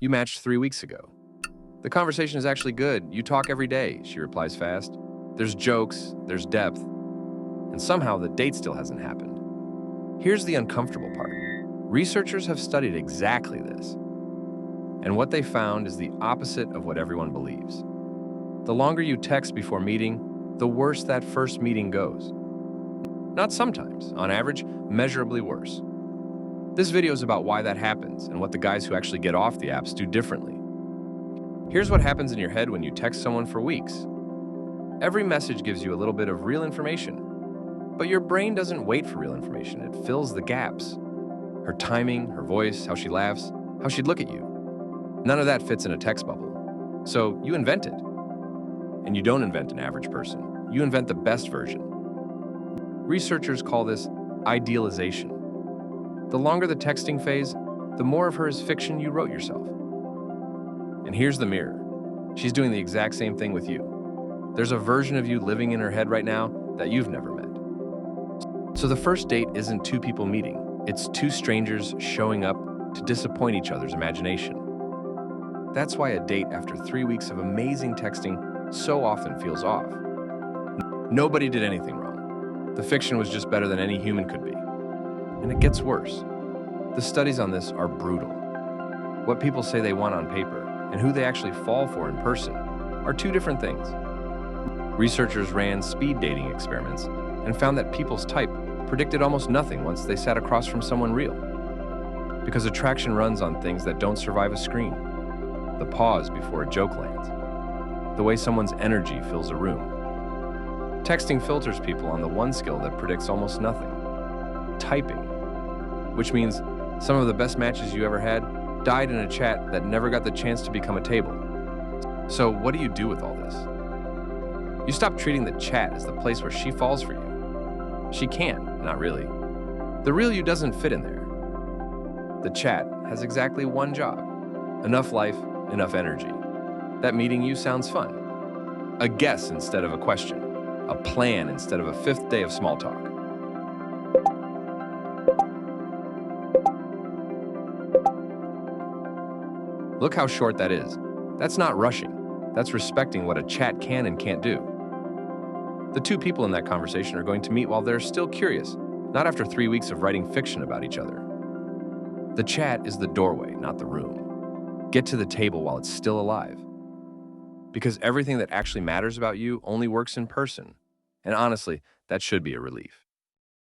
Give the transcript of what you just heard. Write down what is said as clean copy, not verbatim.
You matched 3 weeks ago. The conversation is actually good. You talk every day, she replies fast. There's jokes, there's depth, and somehow the date still hasn't happened. Here's the uncomfortable part. Researchers have studied exactly this. And what they found is the opposite of what everyone believes. The longer you text before meeting, the worse that first meeting goes. Not sometimes, on average, measurably worse. This video is about why that happens and what the guys who actually get off the apps do differently. Here's what happens in your head when you text someone for weeks. Every message gives you a little bit of real information, but your brain doesn't wait for real information, it fills the gaps. Her timing, her voice, how she laughs, how she'd look at you. None of that fits in a text bubble. So you invent it. And you don't invent an average person, you invent the best version. Researchers call this idealization. The longer the texting phase, the more of her is fiction you wrote yourself. And here's the mirror. She's doing the exact same thing with you. There's a version of you living in her head right now that you've never met. So the first date isn't two people meeting. It's two strangers showing up to disappoint each other's imagination. That's why a date after 3 weeks of amazing texting so often feels off. Nobody did anything wrong. The fiction was just better than any human could be. And it gets worse. The studies on this are brutal. What people say they want on paper and who they actually fall for in person are two different things. Researchers ran speed dating experiments and found that people's type predicted almost nothing once they sat across from someone real. Because attraction runs on things that don't survive a screen. The pause before a joke lands. The way someone's energy fills a room. Texting filters people on the one skill that predicts almost nothing. Typing. Which means some of the best matches you ever had died in a chat that never got the chance to become a table. So what do you do with all this? You stop treating the chat as the place where she falls for you. She can, not really. The real you doesn't fit in there. The chat has exactly one job. Enough life, enough energy. That meeting you sounds fun. A guess instead of a question. A plan instead of a 5th day of small talk. Look how short that is. That's not rushing. That's respecting what a chat can and can't do. The two people in that conversation are going to meet while they're still curious, not after 3 weeks of writing fiction about each other. The chat is the doorway, not the room. Get to the table while it's still alive. Because everything that actually matters about you only works in person. And honestly, that should be a relief.